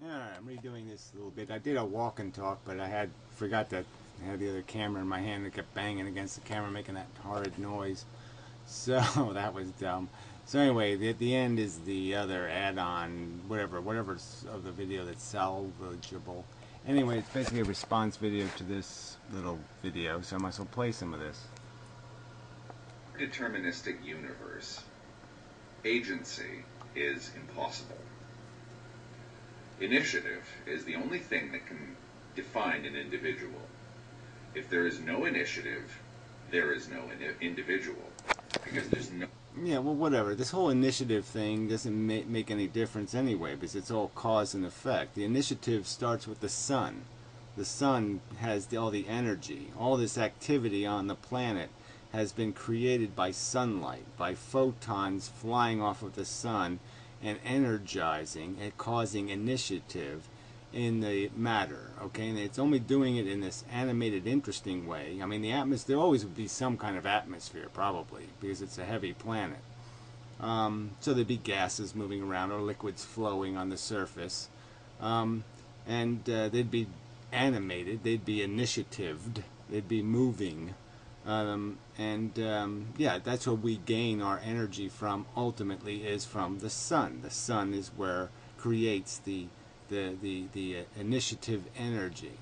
Yeah, I'm redoing this a little bit. I did a walk and talk, but I forgot that I had the other camera in my hand that kept banging against the camera, making that horrid noise. So that was dumb. So anyway, at the end is the other add-on, whatever's of the video that's salvageable. Anyway, it's basically a response video to this little video, so I might as well play some of this. Deterministic universe, agency is impossible. Initiative is the only thing that can define an individual. If there is no initiative, there is no individual, because there's no... Yeah, well, whatever. This whole initiative thing doesn't make any difference anyway, because it's all cause and effect. The initiative starts with the sun. The sun has all the energy. All this activity on the planet has been created by sunlight, by photons flying off of the sun and energizing and causing initiative in the matter, okay? And it's only doing it in this animated, interesting way. I mean, the atmosphere, there always would be some kind of atmosphere, probably, because it's a heavy planet. So there'd be gases moving around or liquids flowing on the surface. They'd be animated, they'd be initiatived, they'd be moving. Yeah, that's where we gain our energy from, ultimately, is from the sun. The sun is where creates the initiative energy.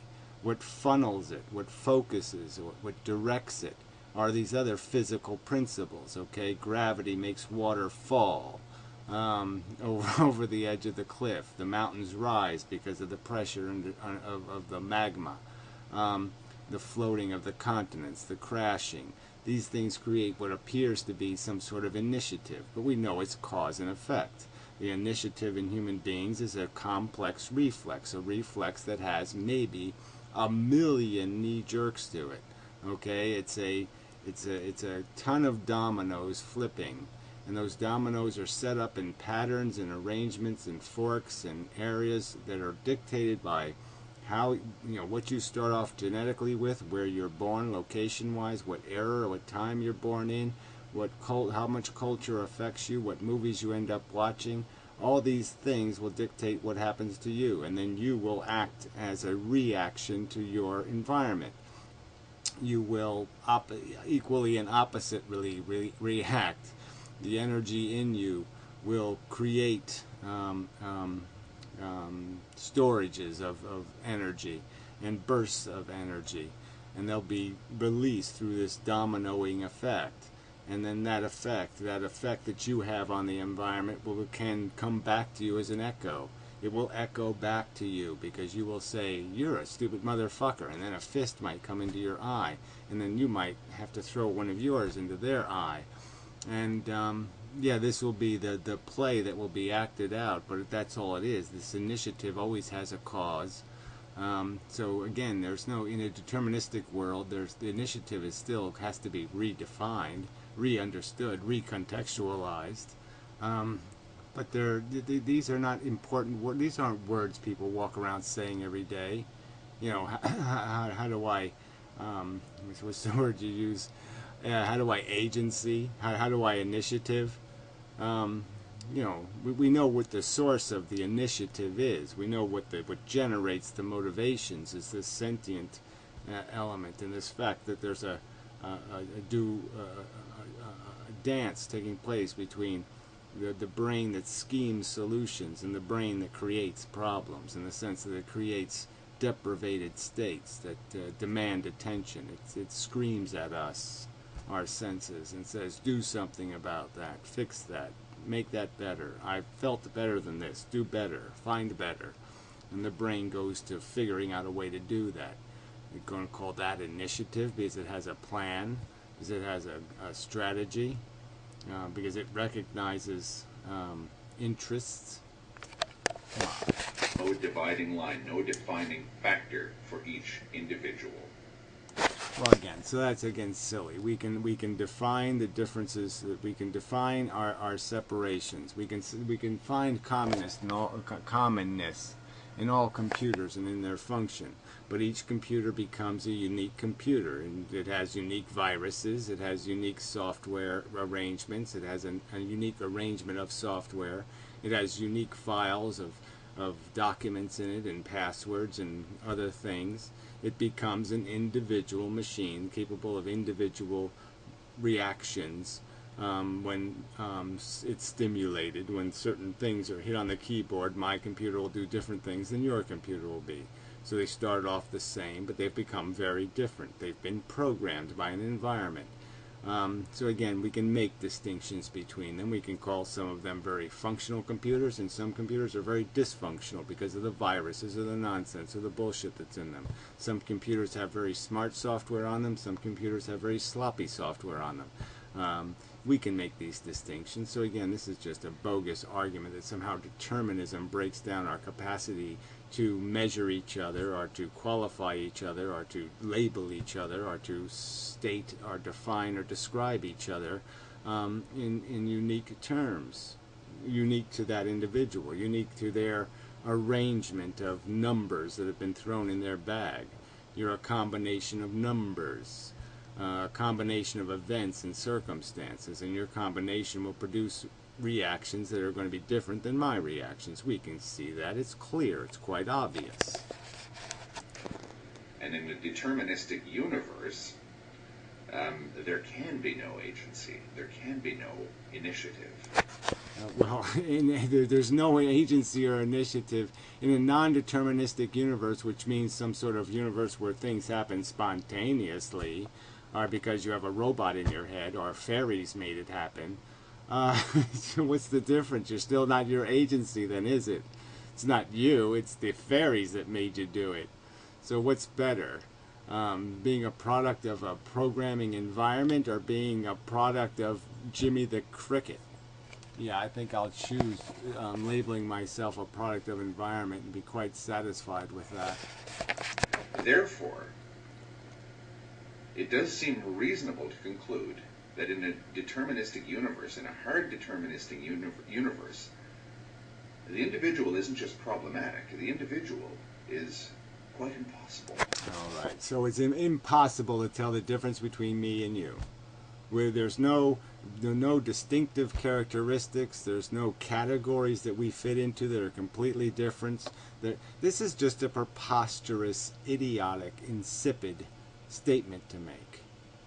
What funnels it, what focuses, what directs it are these other physical principles, okay? Gravity makes water fall over the edge of the cliff. The mountains rise because of the pressure of the magma. The floating of the continents, the crashing. These things create what appears to be some sort of initiative, but we know it's cause and effect. The initiative in human beings is a complex reflex, a reflex that has maybe a million knee jerks to it. Okay, it's a ton of dominoes flipping, and those dominoes are set up in patterns and arrangements and forks and areas that are dictated by how, what you start off genetically with, where you're born location-wise, what era or what time you're born in, how much culture affects you, what movies you end up watching. All these things will dictate what happens to you, and then you will act as a reaction to your environment. You will equally and oppositely react. The energy in you will create storages of energy and bursts of energy, and they'll be released through this dominoing effect. And then that effect that you have on the environment can come back to you as an echo. It will echo back to you, because you will say, "You're a stupid motherfucker," and then a fist might come into your eye, and then you might have to throw one of yours into their eye. And yeah, this will be the play that will be acted out, but that's all it is. This initiative always has a cause. So again, there's no, in a deterministic world, the initiative still has to be redefined, re-understood, recontextualized. But these are not important. These aren't words people walk around saying every day. How do I? What's the word you use? How do I agency? How do I initiative? We know what the source of the initiative is. We know what generates the motivations is this sentient element, and this fact that there's a dance taking place between the brain that schemes solutions and the brain that creates problems, in the sense that it creates deprivated states that demand attention. It screams at us, our senses, and says, do something about that, fix that, make that better. I've felt better than this, do better, find better. And the brain goes to figuring out a way to do that. We're going to call that initiative, because it has a plan, because it has a strategy, because it recognizes interests. No dividing line, no defining factor for each individual. Well, again, so that's again silly. We can define the differences. We can define our separations. We can find commonness in all computers and in their function. But each computer becomes a unique computer, and it has unique viruses. It has unique software arrangements. It has a unique arrangement of software. It has unique files of of documents in it and passwords and other things. It becomes an individual machine capable of individual reactions when it's stimulated. When certain things are hit on the keyboard, my computer will do different things than your computer will be. So they start off the same, but they've become very different. They've been programmed by an environment. So again, we can make distinctions between them. We can call some of them very functional computers, and some computers are very dysfunctional because of the viruses or the nonsense or the bullshit that's in them. Some computers have very smart software on them. Some computers have very sloppy software on them. We can make these distinctions. So again, this is just a bogus argument that somehow determinism breaks down our capacity to measure each other, or to qualify each other, or to label each other, or to state or define or describe each other in unique terms, unique to that individual, unique to their arrangement of numbers that have been thrown in their bag. You're a combination of numbers, a combination of events and circumstances, and your combination will produce reactions that are going to be different than my reactions. We can see that. It's clear. It's quite obvious. And in a deterministic universe, there can be no agency. There can be no initiative. There's no agency or initiative in a non-deterministic universe, which means some sort of universe where things happen spontaneously, or because you have a robot in your head, or fairies made it happen. What's the difference? You're still not your agency then, is it? It's not you, it's the fairies that made you do it. So what's better? Being a product of a programming environment, or being a product of Jimmy the Cricket? Yeah, I think I'll choose labeling myself a product of environment and be quite satisfied with that. Therefore, it does seem reasonable to conclude that in a deterministic universe, in a hard deterministic universe, the individual isn't just problematic. The individual is quite impossible. All right, so it's impossible to tell the difference between me and you. Where there's no distinctive characteristics, there's no categories that we fit into that are completely different. This is just a preposterous, idiotic, insipid statement to make.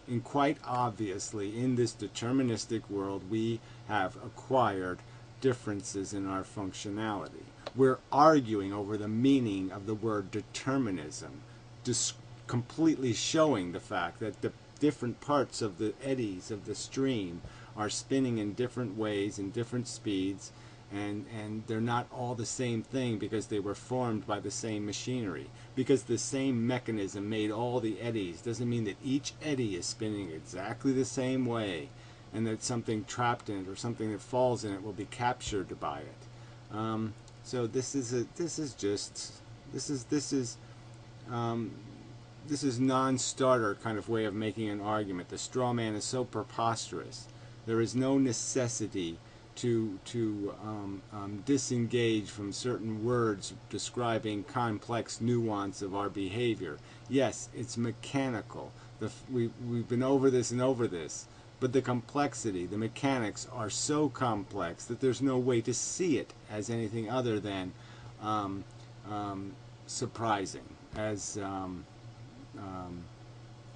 And quite obviously, in this deterministic world, we have acquired differences in our functionality. We're arguing over the meaning of the word determinism, just completely showing the fact that the different parts of the eddies of the stream are spinning in different ways and different speeds, and they're not all the same thing because they were formed by the same machinery. Because the same mechanism made all the eddies doesn't mean that each eddy is spinning exactly the same way, and that something trapped in it or something that falls in it will be captured by it. So this is non-starter kind of way of making an argument. The straw man is so preposterous. There is no necessity to disengage from certain words describing complex nuance of our behavior. Yes, it's mechanical. We've been over this and over this, but the complexity, the mechanics are so complex that there's no way to see it as anything other than surprising, as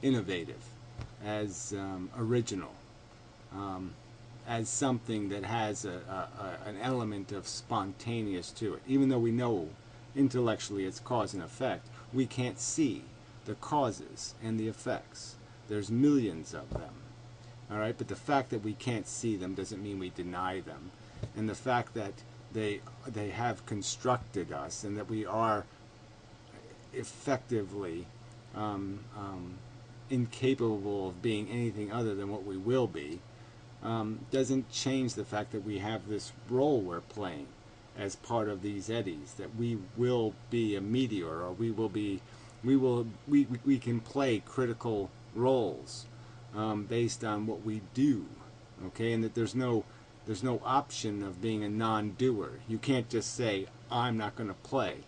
innovative, as original, as something that has an element of spontaneous to it. Even though we know intellectually it's cause and effect, we can't see the causes and the effects. There's millions of them. All right, but the fact that we can't see them doesn't mean we deny them. And the fact that they have constructed us and that we are effectively incapable of being anything other than what we will be, doesn't change the fact that we have this role we're playing as part of these eddies, that we will be a meteor, or we can play critical roles based on what we do, okay, and that there's no option of being a non-doer. You can't just say, I'm not going to play.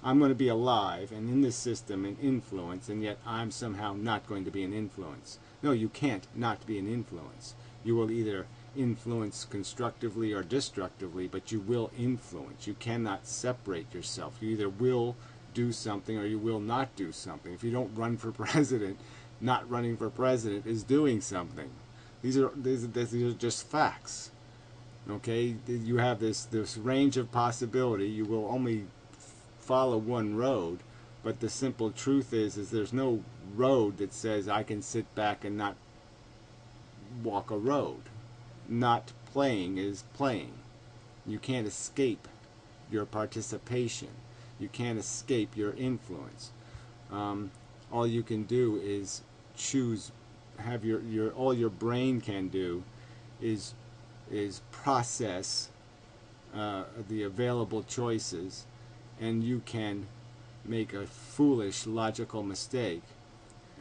I'm going to be alive and in this system and influence, and yet I'm somehow not going to be an influence. No, you can't not be an influence. You will either influence constructively or destructively, but you will influence. You cannot separate yourself. You either will do something or you will not do something. If you don't run for president, not running for president is doing something. These are just facts. Okay, you have this range of possibility. You will only follow one road, but the simple truth is there's no road that says I can sit back and not walk a road. Not playing is playing. You can't escape your participation. You can't escape your influence. All you can do is choose. Have all your brain can do is process the available choices, and you can make a foolish logical mistake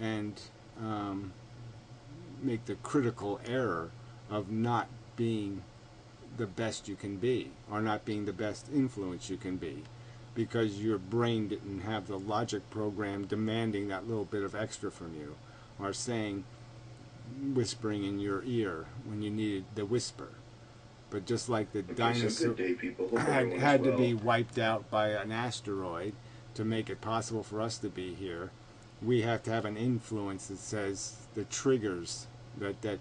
and make the critical error of not being the best you can be, or not being the best influence you can be, because your brain didn't have the logic program demanding that little bit of extra from you, or whispering in your ear when you needed the whisper. But just like the dinosaur had to be wiped out by an asteroid to make it possible for us to be here, we have to have an influence that says the triggers that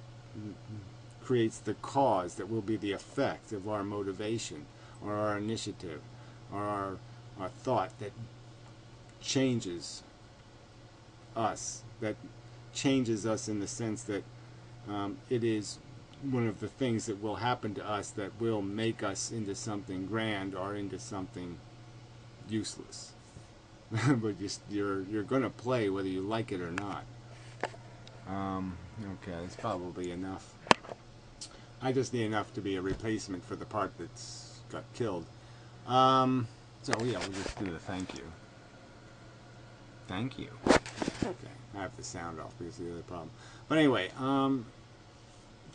creates the cause that will be the effect of our motivation or our initiative or our thought that changes us, in the sense that it is one of the things that will happen to us that will make us into something grand or into something useless. But you're going to play whether you like it or not. Okay, that's probably enough. I just need enough to be a replacement for the part that's got killed. So yeah, we'll just do the thank you. Thank you. Okay, I have the sound off because of the other problem. But anyway,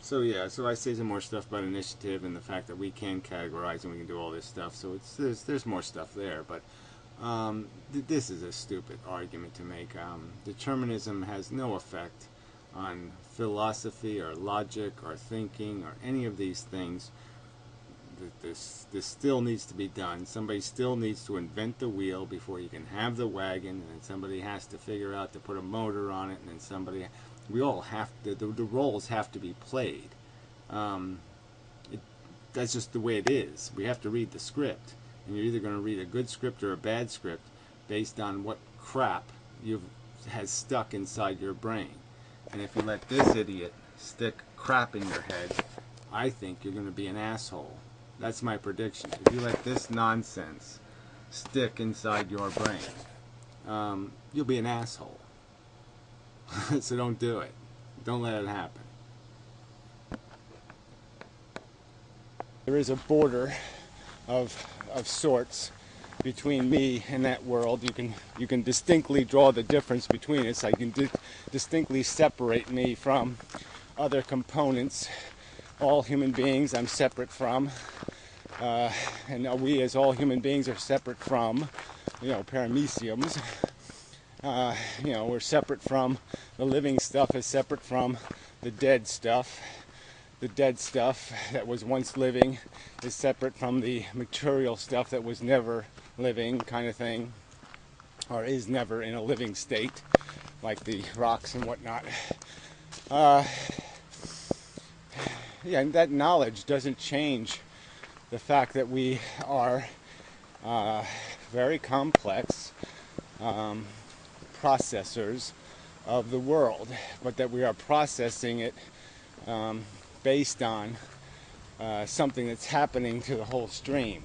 so yeah, so I say some more stuff about initiative and the fact that we can categorize and we can do all this stuff. So there's more stuff there, but this is a stupid argument to make. Determinism has no effect on philosophy or logic or thinking or any of these things. This still needs to be done. Somebody still needs to invent the wheel before you can have the wagon, and then somebody has to figure out to put a motor on it, and then we all have to, the roles have to be played. That's just the way it is. We have to read the script, and you're either going to read a good script or a bad script based on what crap has stuck inside your brain. And if you let this idiot stick crap in your head, I think you're going to be an asshole. That's my prediction. If you let this nonsense stick inside your brain, you'll be an asshole. So don't do it. Don't let it happen. There is a border of sorts between me and that world. You can distinctly draw the difference between us. I can distinctly separate me from other components. All human beings I'm separate from, and we as all human beings are separate from, parameciums. We're separate from the living stuff, is separate from the dead stuff. The dead stuff that was once living is separate from the material stuff that was never living, kind of thing, or is never in a living state, like the rocks and whatnot. And that knowledge doesn't change the fact that we are very complex processors of the world, but that we are processing it based on something that's happening to the whole stream.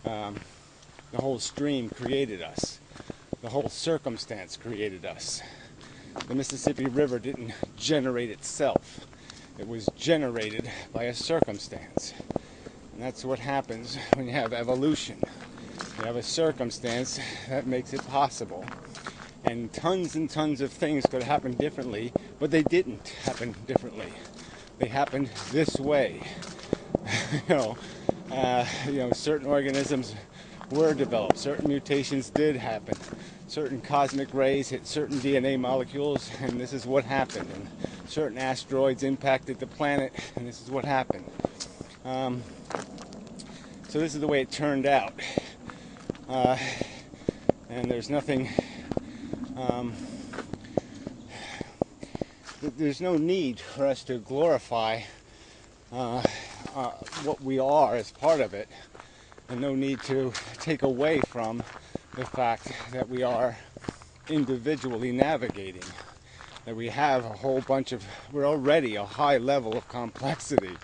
The whole stream created us. The whole circumstance created us. The Mississippi River didn't generate itself. It was generated by a circumstance. And that's what happens when you have evolution. You have a circumstance that makes it possible. And tons of things could happen differently, but they didn't happen differently. They happened this way. Certain organisms were developed. Certain mutations did happen. Certain cosmic rays hit certain DNA molecules, and this is what happened. And certain asteroids impacted the planet, and this is what happened. So this is the way it turned out. And there's nothing, there's no need for us to glorify what we are as part of it, and no need to take away from the fact that we are individually navigating, that we have a whole bunch of, we're already a high level of complexity,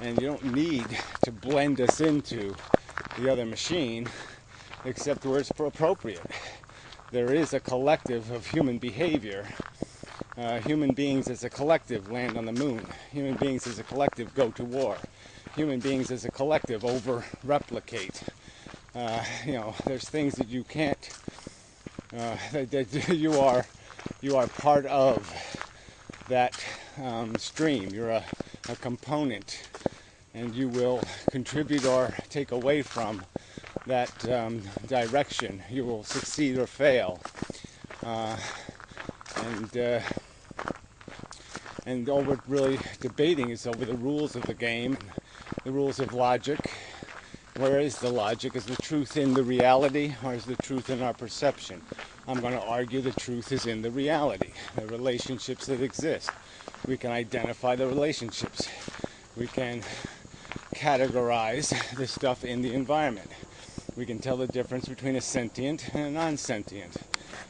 and you don't need to blend us into the other machine except where it's appropriate. There is a collective of human behavior. Human beings as a collective land on the moon. Human beings as a collective go to war. Human beings as a collective over-replicate. There's things that you can't, that you are part of that stream. You're a component, and you will contribute or take away from that direction. You will succeed or fail. And all we're really debating is over the rules of the game, the rules of logic. Where is the logic? Is the truth in the reality, or is the truth in our perception? I'm going to argue the truth is in the reality, the relationships that exist. We can identify the relationships. We can categorize the stuff in the environment. We can tell the difference between a sentient and a non-sentient.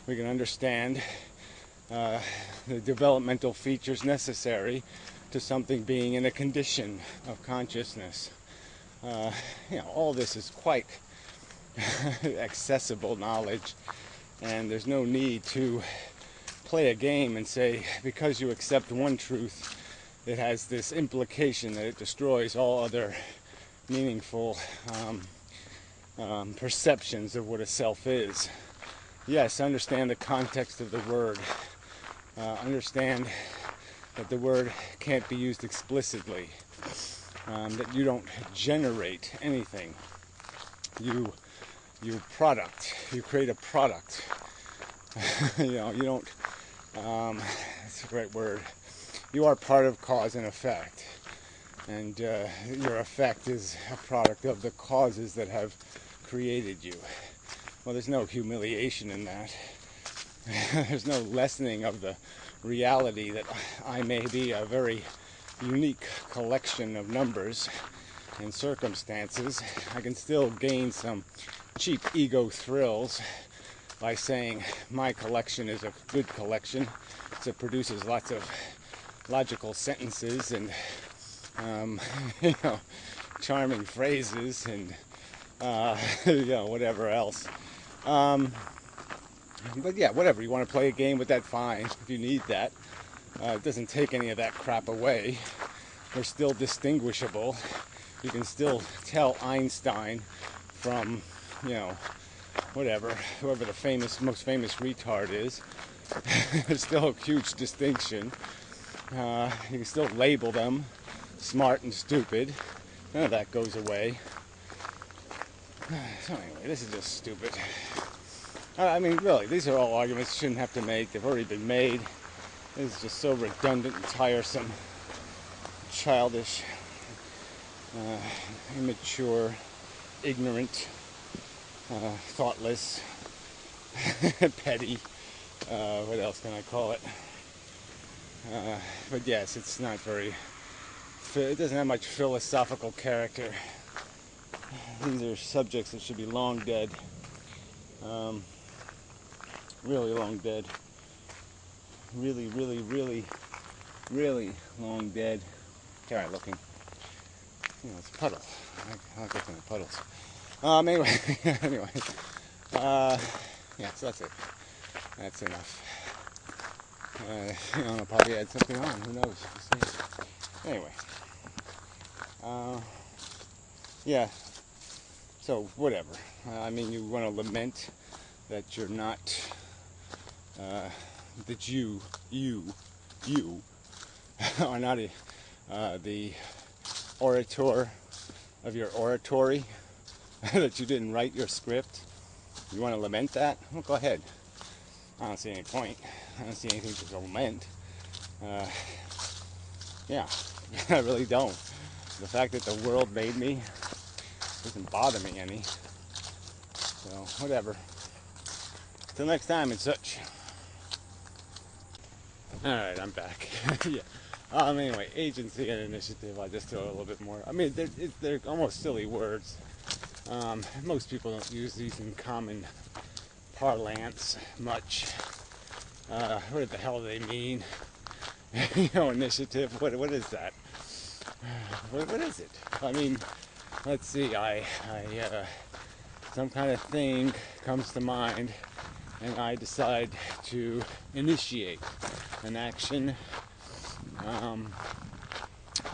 We can understand the developmental features necessary to something being in a condition of consciousness. All this is quite accessible knowledge, and there's no need to play a game and say, because you accept one truth, it has this implication that it destroys all other meaningful perceptions of what a self is. Yes, understand the context of the word. Understand that the word can't be used explicitly. That you don't generate anything. You product. You create a product. You don't. That's a great word. You are part of cause and effect, and your effect is a product of the causes that have created you. Well, there's no humiliation in that. There's no lessening of the reality that I may be a very unique collection of numbers and circumstances. I can still gain some cheap ego thrills by saying my collection is a good collection. So it produces lots of logical sentences and charming phrases and whatever else. But yeah, whatever. You want to play a game with that, fine. If you need that, it doesn't take any of that crap away. We're still distinguishable. You can still tell Einstein from, whoever the most famous retard is. There's still a huge distinction. You can still label them smart and stupid. None of that goes away. So anyway, this is just stupid. Really, these are all arguments you shouldn't have to make. They've already been made. This is just so redundant and tiresome, childish, immature, ignorant, thoughtless, petty. What else can I call it? But yes, it's not very. It doesn't have much philosophical character. These are subjects that should be long dead. Really long dead. Really, really, really, really long dead. Alright, looking. It's a puddle. I like looking at puddles. Anyway. Yeah, so that's it. That's enough. I'll probably add something on. Who knows? We'll see. Anyway. Yeah. So, whatever. You want to lament that you're not, that you are not the orator of your oratory, that you didn't write your script. You want to lament that? Well, go ahead. I don't see any point. I don't see anything to lament. Yeah, I really don't. The fact that the world made me doesn't bother me any. So, whatever. Till next time and such. Alright, I'm back. Yeah. Anyway, agency and initiative, I just throw a little bit more. I mean, they're almost silly words. Most people don't use these in common parlance much. What the hell do they mean? Initiative, what is that? What is it? I mean, let's see, some kind of thing comes to mind, and I decide to initiate an action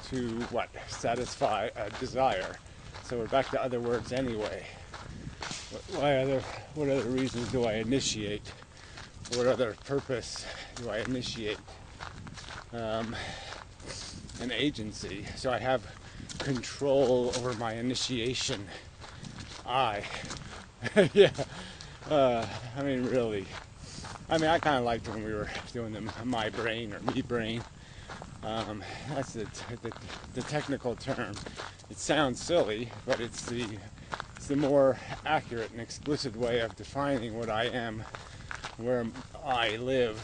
to satisfy a desire. So we're back to other words anyway. What other reasons do I initiate? What other purpose do I initiate? An agency. So I have control over my initiation. Yeah. I mean, really. I mean, I kind of liked when we were doing my brain or me brain. That's the technical term. It sounds silly, but it's the more accurate and explicit way of defining what I am, where I live.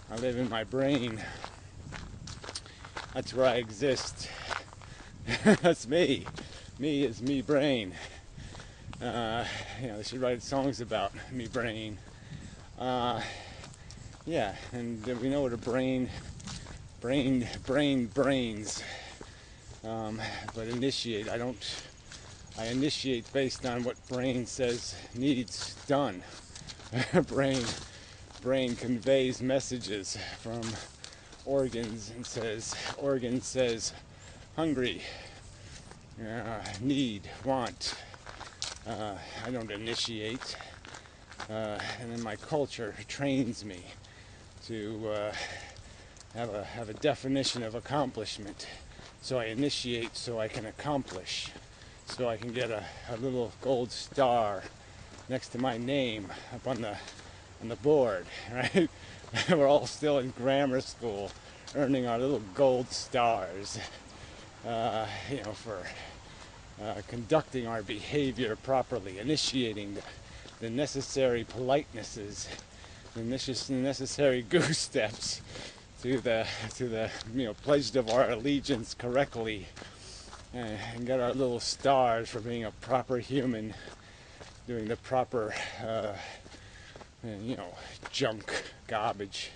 I live in my brain. That's where I exist. That's me. Me is me brain. They should write songs about me brain. Yeah, and we know what a brains. But initiate, I initiate based on what brain says needs done. Brain conveys messages from organs and organ says hungry, need, want. I don't initiate. And then my culture trains me to have a definition of accomplishment. So I initiate so I can accomplish. So I can get a little gold star next to my name up on the board, right? We're all still in grammar school, earning our little gold stars, for conducting our behavior properly, initiating the necessary politenesses, the necessary goose steps to the pledge of our allegiance correctly, and get our little stars for being a proper human, doing the proper junk garbage.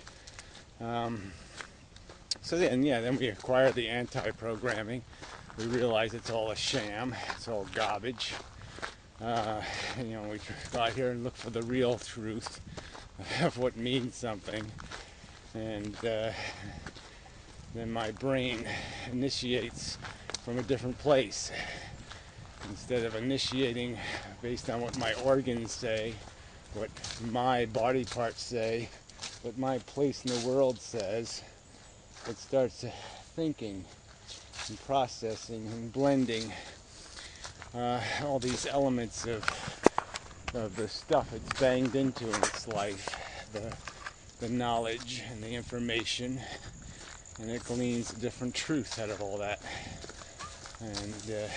So then we acquire the anti-programming. We realize it's all a sham. It's all garbage. We go out here and look for the real truth of what means something. And then my brain initiates from a different place. Instead of initiating based on what my organs say, what my body parts say, what my place in the world says, it starts thinking and processing and blending all these elements of the stuff it's banged into in its life, the knowledge and the information, and it gleans a different truth out of all that. And the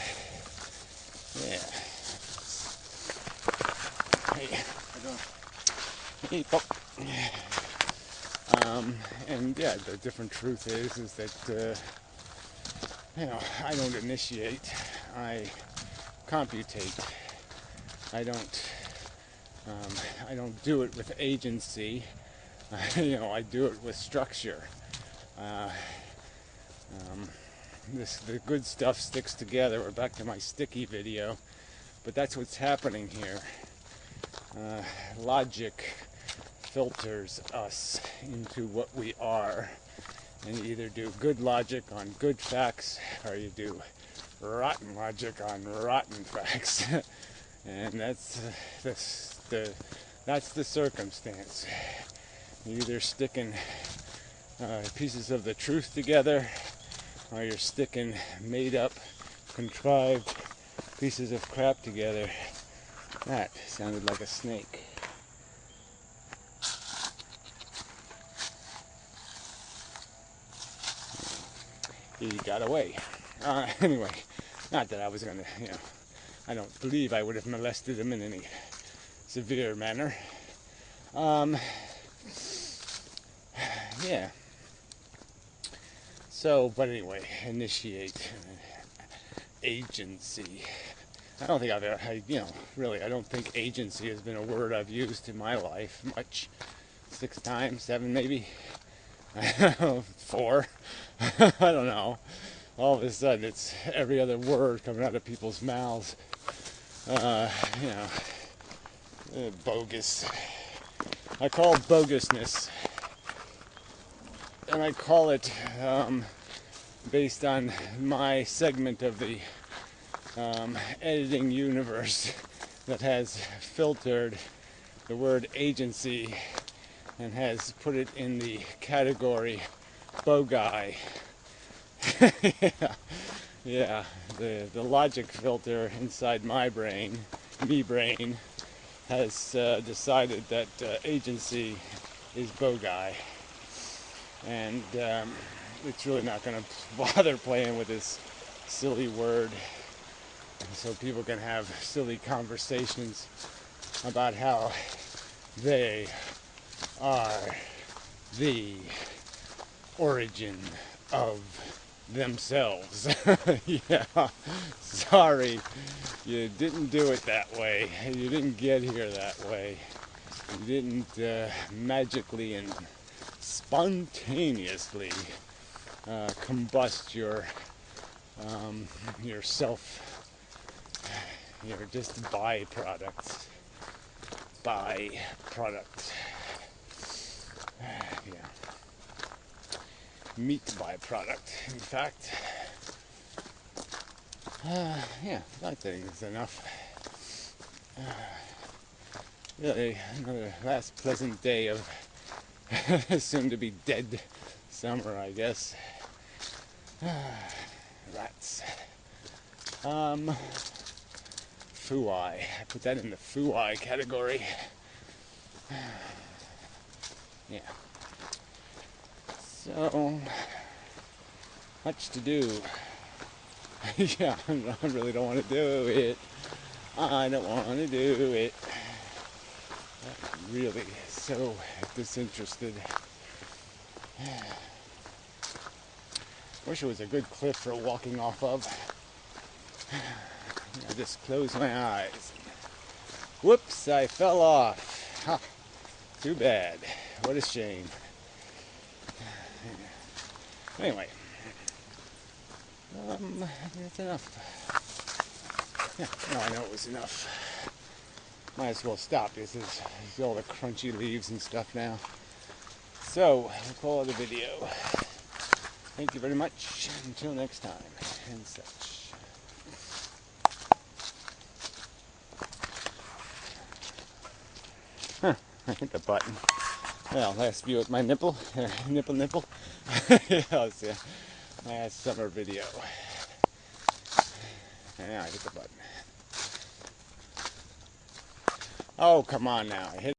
different truth is that I don't initiate, I computate. I don't do it with agency. I do it with structure. The good stuff sticks together. We're back to my sticky video, but that's what's happening here. Logic filters us into what we are, and you either do good logic on good facts, or you do rotten logic on rotten facts. And that's the circumstance. You're either sticking pieces of the truth together, or you're sticking made up, contrived pieces of crap together. That sounded like a snake. he got away. Anyway, not that I was gonna, I don't believe I would have molested him in any severe manner. Yeah. So, but anyway, initiate agency. I don't think I've ever, really, I don't think agency has been a word I've used in my life much. 6 times, 7 maybe, 4. I don't know. All of a sudden, it's every other word coming out of people's mouths. Bogus. I call it bogusness, and I call it based on my segment of the editing universe that has filtered the word agency and has put it in the category bogai. Yeah, the logic filter inside my brain, me brain, has decided that agency is bogai, and it's really not going to bother playing with this silly word, so people can have silly conversations about how they are the origin of themselves. Yeah, sorry, you didn't do it that way. You didn't get here that way. You didn't magically and spontaneously combust your self. You're just byproducts. Yeah. Meat byproduct, in fact. Yeah, I think it's enough. Really, another last pleasant day of soon to be dead summer, I guess. Rats. Fooey. I put that in the fooey category. Yeah. So, much to do. Yeah, I really don't want to do it. I don't want to do it. I'm really so disinterested. Wish it was a good cliff for walking off of. I just closed my eyes. Whoops, I fell off. Huh. Too bad. What a shame. Anyway, that's enough. Yeah, no, I know it was enough. Might as well stop. This is all the crunchy leaves and stuff now. So, we'll call it a video. Thank you very much. Until next time, and such. Huh, I hit the button. Well, last view at my nipple. Nipple. Yeah, it's a last summer video. Yeah, I hit the button. Oh, come on now. I hit